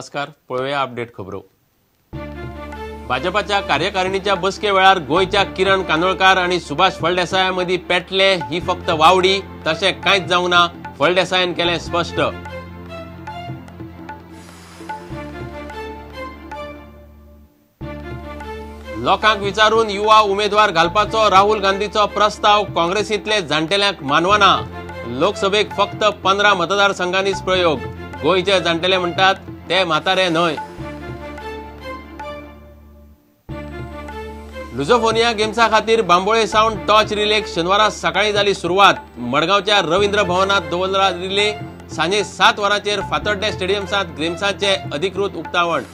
नमस्कार, पळोवया अपडेट खबरो। भाजपाच्या कार्यकारिणीच्या बसके वेळार गोयच्या किरण कांदोळकार आणि सुभाष फळदेसाय मदीं पेटले ही फक्त वावडी, तशें कांयच जावंक ना, फळदेसायन केलें स्पष्ट। लोकांक विचारून युवा उमेदवार घालपाचो राहुल गांधीचो प्रस्ताव काँग्रेसींतले जाणटेल्यांक मानवना। लोकसभेक फक्त 15 मतदारसंघांनीच प्रयोग, गोयचे जाणटेले म्हणटात ते म्हातारे न्हय। लुझोफोनिया गेम्सा खातीर बांबोळे सावन टॉर्च रिलेक शनिवारा सकाळी जाली सुरवात। मडगांवच्या रवींद्र भवनात दवरला रिले, सांजे 7 वरांचेर फातोड्डे स्टेडियमांत गेम्साचे अधिकृत उक्तावण।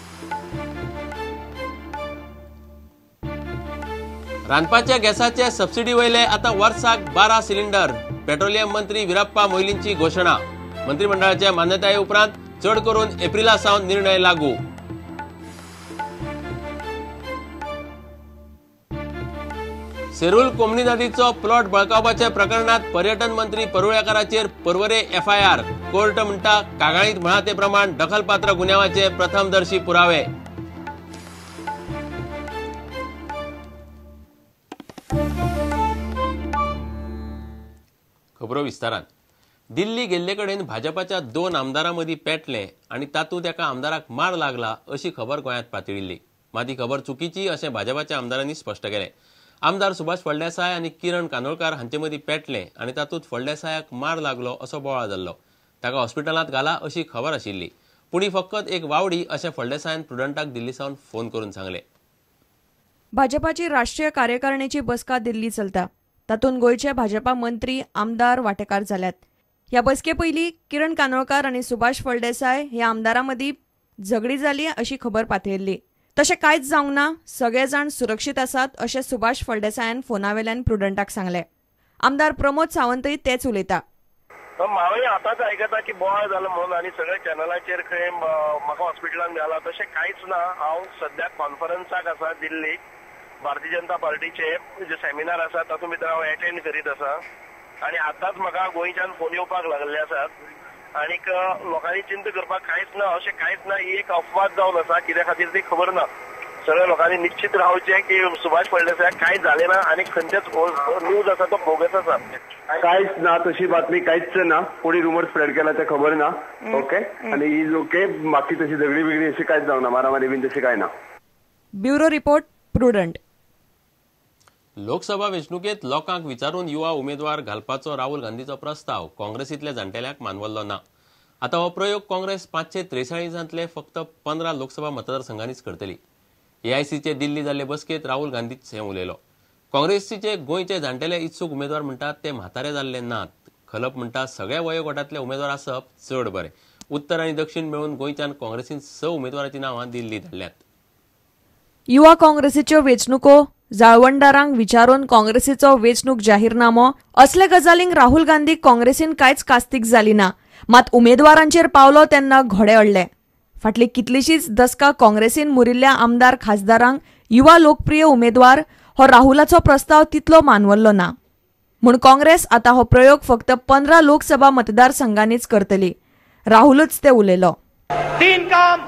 रांदपाच्या गॅसाचे सबसिडी वयले आतां वर्साक 12 सिलिंडर। पेट्रोलियम मंत्री विराप्पा मोइलींची घोषणा। मंत्रिमंडळाच्या मान्यताये उपरांत चड करून एप्रिला सावन निर्णय लागू। सेरूल कोमनी नदीचो प्लॉट बळकावपाच्या प्रकरणात पर्यटन मंत्री परुळेकाराचेर पर्वरे एफआयआर। कोर्ट म्हणटा कागाळीत म्हळा ते प्रमाण दखलपात्र गुन्यांवाचे प्रथमदर्शी पुरावे। खबरो विस्तारान। दिल्ली गेल्ले कडेन भाजपाच्या 2 आमदारांमदीं पेटले आणि तातूंत एका आमदाराक मार लागला अशी खबर गोंयांत पातळिल्ली। मात ही खबर चुकीची अशें भाजपाच्या आमदारांनी स्पश्ट केलें। आमदार सुभाष फळदेसाय आणि किरण कांदोळकार हांचे मदीं पेटले आणि तातूंत फळदेसायाक मार लागलो असो बोवाळ जाल्लो। ताका हॉस्पिटलांत घाला अशी खबर आशिल्ली, पूण ही फकत एक वावडी अशें फळदेसायान प्रुडंटाक दिल्ली सावन फोन करून सांगलें। भाजपाची राष्ट्रीय कार्यकारिणीची बसका दिल्ली चलता, तातूंत गोयचे भाजपा मंत्री आमदार वांटेकार जाल्यात। ह्या बसके पयलीं किरण कांदोळकार आणि सुभाष फळदेसाय ह्या आमदारां मदीं झगडी जाली अशी खबर पातळिल्ली। तशें कांयच जावंक ना, सगळे जाण सुरक्षीत आसात अशें सुभाष फळदेसायान फोनावेल्यान प्रुडंटाक सांगलें। आमदार प्रमोद सावंतय तेच उलयता। हांवें आतांच आयकता की बोवाळ जालो म्हणून आनी सगळ्या चॅनलाचेर खंय म्हाका हॉस्पिटलांत मेळ्ळा, तशें कांयच ना। हांव सद्याक कॉन्फरन्साक आसा दिल्लीक, भारतीय जनता पार्टीचे जे सेमिनार आसा तातूंत भितर हांव एटेंड करीत आसा आनी आतांच म्हाका गोंयच्यान फोन येवपाक लागले आसात। आनीक लोकांनी चिंत करपाक कांयच ना, अशें कांयच ना, ही एक अफवाद जावन आसा, कित्या खातीर ती खबर ना। सगळ्या लोकांनी निश्चित रावचें की सुभाष फळदेसायाक कांयच जालें ना आनी खंयचेच न्यूज आसा तो बोगस आसा। कांयच ना, तशी बातमी कांयच ना, कोणी रुमर स्प्रेड केला ते खबर ना। ओके, आनी ही ओके, बाकी तशी झगडी बिगडी अशी कांयच जावना, मारामारी बीन तशी कांय ना। Bureau report, Prudent. लोकसभा वेंचणुकेत लोकांक विचारून युवा उमेदवार घालपाचो राहुल गांधीचो प्रस्ताव काँग्रेसींतल्या जाणटेल्यांक मानवल्लो ना। आतां हो प्रयोग काँग्रेस 543 फक्त 15 लोकसभा मतदारसंघांनीच करतली। एआयसीचे दिल्ली जाल्ले बसकेत राहुल गांधीच हें उलयलो। काँग्रेसीचे गोंयचे जाणटेले इत्सूक उमेदवार म्हणटात ते म्हातारे जाल्ले नात। खलप म्हणटा सगळ्या वयोगटांतले उमेदवार आसप चड बरें। उत्तर आनी दक्षिण मेळून गोंयच्यान काँग्रेसीन 6 उमेदवारांची नांवां दिल्ली धाडल्यात। युवा काँग्रेसीच्यो वेंचणुको, जाळवणदारांक विचारून काँग्रेसीचो वेंचणूक जाहीरनामो असले गजालींक राहुल गांधीक काँग्रेसीन कांयच कास्तीक जाली ना, मात उमेदवारांचेर पावलो तेन्ना घोडे अडले। फाटली कितलीशीच दसका काँग्रेसीन मुरिल्ल्या आमदार खासदारांक युवा लोकप्रिय उमेदवार हो राहुलाचो प्रस्ताव तितलो मानवल्लो ना। म्हूण काँग्रेस आतां हो प्रयोग फक्त 15 लोकसभा मतदारसंघांनीच करतली। राहुलच ते उलयलो। 3 काम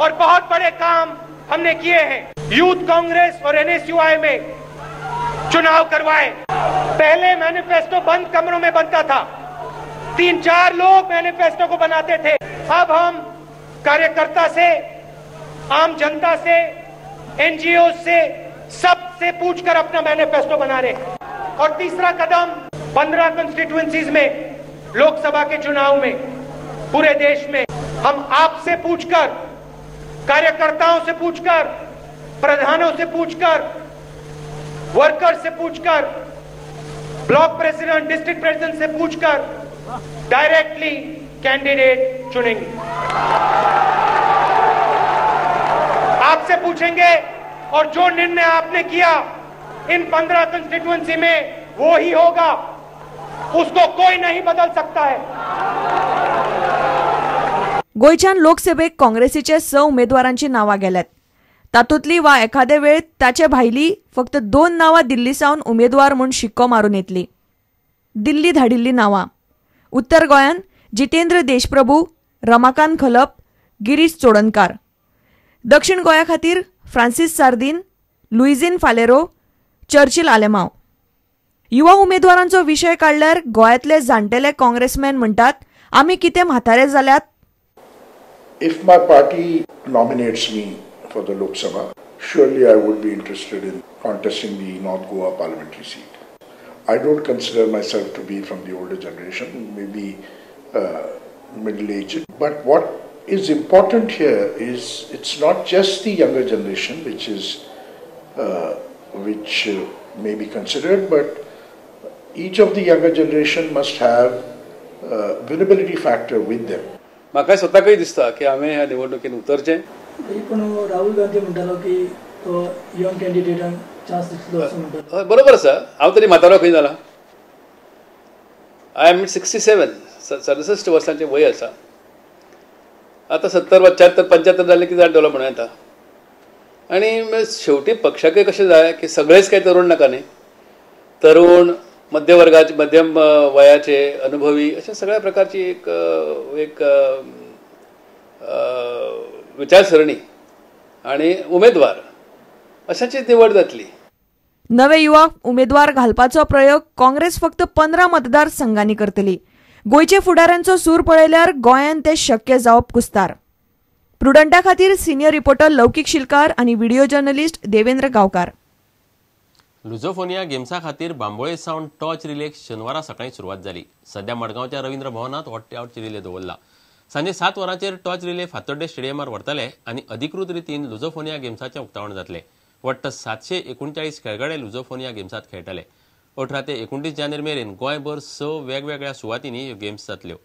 और बहुत बड़े काम हमने किए हैं। यूथ कांग्रेस और एनएसयूआई में चुनाव करवाए। पहले मैनिफेस्टो बंद कमरों में बनता था, 3-4 लोग मैनिफेस्टो को बनाते थे। अब हम कार्यकर्ता से, आम जनता से, एनजीओ से, सबसे पूछकर अपना मैनिफेस्टो बना रहे। और तीसरा कदम 15 कंस्टिट्यूएंसीज में लोकसभा के चुनाव में पूरे देश में हम आपसे पूछकर, कार्यकर्ताओं से पूछकर, प्रधानों से पूछकर, वर्कर से पूछकर, ब्लॉक प्रेसिडेंट, डिस्ट्रिक्ट प्रेसिडेंट से पूछकर डायरेक्टली कैंडिडेट चुनेंगे। आपसे पूछेंगे और जो निर्णय आपने किया इन 15 कंस्टिट्यूएंसी में वो ही होगा, उसको कोई नहीं बदल सकता है। गोयच्यान लोकसभेक काँग्रेसीचे 6 उमेदवारांची नावां गेल्यात। तातूंतली वा एखादे वेळ ताचे भायली फक्त 2 नावां दिल्ली सावन उमेदवार म्हूण शिक्को मारून येतली। दिल्ली धाडिल्ली नावां: उत्तर गोंयान जितेंद्र देशप्रभू, रमाकांत खलप, गिरीश चोडणकार. दक्षिण गोंया खातीर फ्रांसीस सार्दीन, लुइजीन फालेरो, चर्चिल आलेमांव. युवा उमेदवारांचो विशय काडल्यार गोंयांतले जाणटेले काँग्रेसमॅन म्हणटात, आमी कितें म्हातारे जाल्यात. If my party nominates me for the Lok Sabha, surely I would be interested in contesting the North Goa parliamentary seat. I don't consider myself to be from the older generation, maybe middle-aged. But what is important here is it's not just the younger generation which may be considered, but each of the younger generation must have winnability factor with them. म्हाका स्वताकय दिसता की हांवें ह्या निवडणुकीन उतरचें. पण राहुल गांधी म्हणटालो की तो young कॅन्डिडेटांक chance दितलो असो म्हणटालो. बरोबर आसा. हांव तरी म्हातारो खंय जाला. आय एम 67 वर्सांचें वय आसा. आतां 70 75 75 जालें की जाणटेलो म्हणून येता. आनी शेवटी पक्षाकय कशें जाय की सगळेच काही तरुण नाका न्ही. तरुण, मध्यवर्गाचे, मध्यम वयाचे, अनुभवी अशा सगळ्या प्रकारची एक विचारसरणी आणि उमेदवार अशाची निवड जातली. नवे युवा उमेदवार घालपाचो प्रयोग काँग्रेस फक्त 15 मतदारसंघांनी करतली. गोंयचे फुडाऱ्यांचो सूर पळयल्यार गोंयांत ते शक्य जावप कुस्तार. प्रुडंटा खातीर सिनियर रिपोर्टर लौकीक शिलकार आनी व्हिडिओ जर्नलिस्ट देवेंद्र गांवकार. लुझोफोनिया गेम्सा खातीर बांबोळे सावन टॉर्च रिलेक शेनवारा सकाळी सुरवात जाली. सध्या मडगांवच्या रवींद्र भवनात हो टॉर्च रिले दवरला. सांजे 7 वरांचेर टॉर्च रिले फातोड्डे स्टेडियमार व्हरतले आनी अधिकृत रितीन लुझोफोनिया गेम्साचें उक्तावण जातलें. वट्ट 739 खेळगडे लुझोफोनिया गेम्सात खेळटले. 18 ते 29 जानेर मेरेन गोंयभर 6 वेगवेगळ्या सुवातींनी ह्यो गेम्स जातल्यो.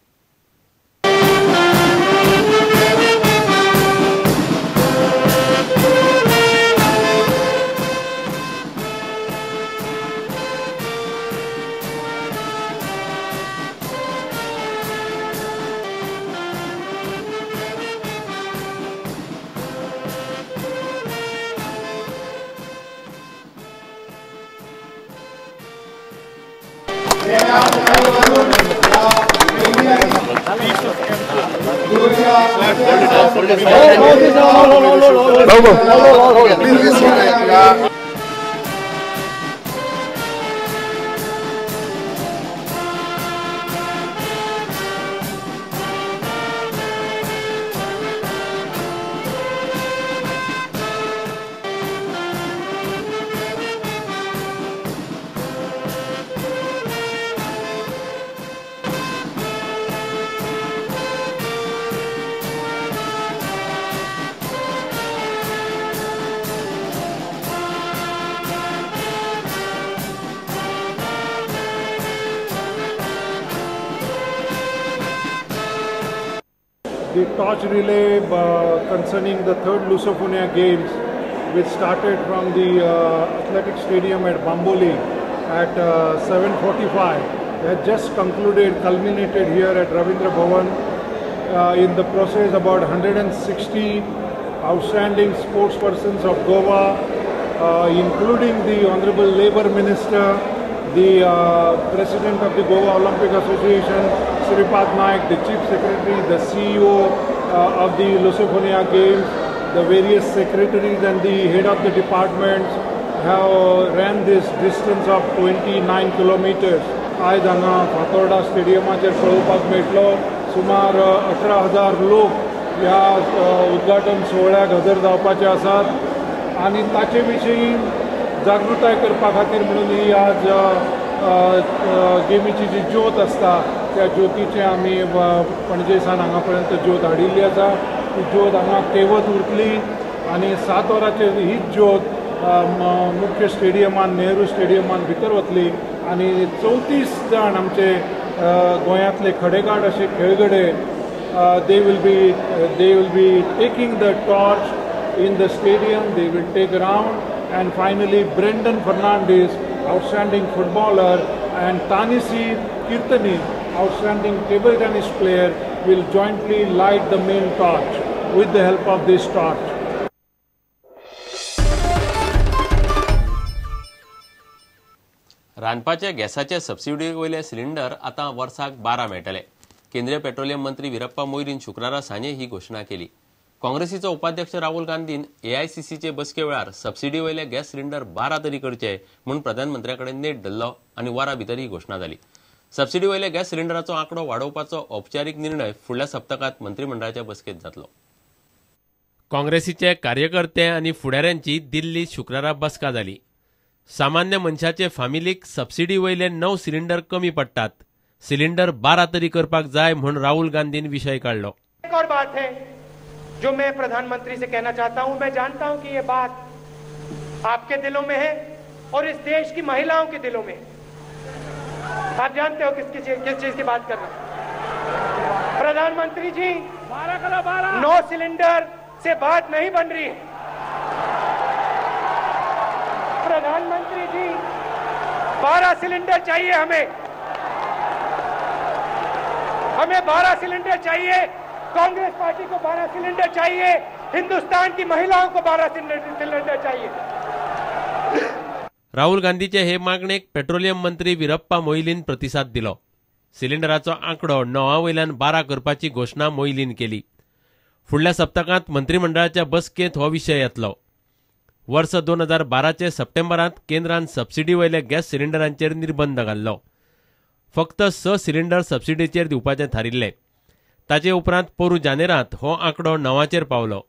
The torch relay concerning the third Lusofonia Games, which started from the athletic stadium at Bamboli at 7:45, has just concluded, culminated here at Ravindra Bhavan. In the process, about 160 outstanding sportspersons of Goa, including the Honorable Labour Minister, the President of the Goa Olympic Association, Sripad Naik, the Chief Secretary, the CEO of the Lusofonia Games, the various secretaries and the head of the departments have ran this distance of 29 kilometers. आज हांगा फातोर्डा स्टेडियमाचेर पळोवपाक मेळटलो. सुमार 18,000 लोक ह्या उद्घाटन सोहळ्याक हजर जावपाचे आसात आनी ताचे विशीं जागृताय करपा खातीर म्हणून ही आज गेमीची जी ज्योत आसता त्या ज्योतीचे आमी पणजेसान हांगा पर्यंत ज्योत हाडिल्ली आसा. ती ज्योत हांगा तेवत उरतली आनी 7 वरांचेर हीच ज्योत मुख्य स्टेडियमान, नेहरू स्टेडियमान भितर वतली आनी 34 जाण आमचे गोंयांतले खडेगाड असे खेळगडे they will be taking the torch in the stadium. They will take round. And finally, Brendan Fernandes, outstanding footballer, and Tanisi Kirtani, outstanding table tennis player, will jointly light the main torch with the help of this torch. रांदपाच्या गॅसाचे subsidy वयले cylinder आतां वर्साक 12 मेळटले. केंद्रीय petroleum मंत्री विरप्पा मोईलीन शुक्रारा सांजे ही घोशणा केली. काँग्रेसीचो उपाध्यक्ष राहुल गांधीन AICCचे बसके वेळार सबसिडी वयले गॅस सिलिंडर 12 तरी करचे म्हणून प्रधानमंत्र्याकडे नेट धरलो आणि वरां भितर ही घोषणा जाली. सबसिडी वयले गॅस सिलिंडराचो आंकडो वाडोवपाचो औपचारीक निर्णय फुडल्या सप्तकात मंत्रिमंडळाच्या बसकेत जातलो. काँग्रेसीचे कार्यकर्ते आनी फुडाऱ्यांची दिल्लीत शुक्रारा बसका जाली. सामान्य मनशाचे फामिलीक सबसिडी वयले 9 सिलिंडर कमी पडटात. सिलिंडर 12 तरी करपाक जाय म्हूण राहुल गांधीन विषय काढलो. एक और बात है जो मैं प्रधानमंत्री से कहना चाहता हूं. मैं जानता हूं कि ये बात आपके दिलों में है और इस देश की महिलाओं के दिलों में. आप जानते हो किस चीज की बात कर रहा हूं. प्रधानमंत्री जी 9 सिलेंडर से बात नहीं बन रही है. प्रधानमंत्री जी 12 सिलेंडर चाहिए हमें 12 सिलेंडर चाहिए. कांग्रेस पार्टी को 12 सिलेंडर चाहिए. हिंदुस्तान की महिलाओं को 12 सिलेंडर चाहिए. राहुल गांधीचे हे मागणेक पेट्रोलियम मंत्री वीरप्पा मोईलीन प्रतिसाद दिलो. सिलिंडराचो आंकडो 9 वयल्यान 12 करपाची घोषणा मोईलीन केली. फुडल्या सप्तकांत मंत्रिमंडळाच्या बसकेंत हो विशय येतलो. वर्स 2012चे सप्टेंबरांत केंद्रान सबसिडी वयले गॅस सिलिंडरांचेर निर्बंध घाल्लो. फक्त 6 सिलिंडर सबसिडीचेर दिवपाचें थारिल्ले. ताचे उपरांत पोरू जानेरांत हो आंकडो 9चेर पावलो.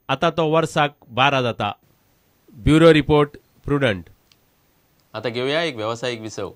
आतां तो वर्साक 12 जाता. Bureau report, prudent. आता घेऊया एक व्यावसायिक विसव.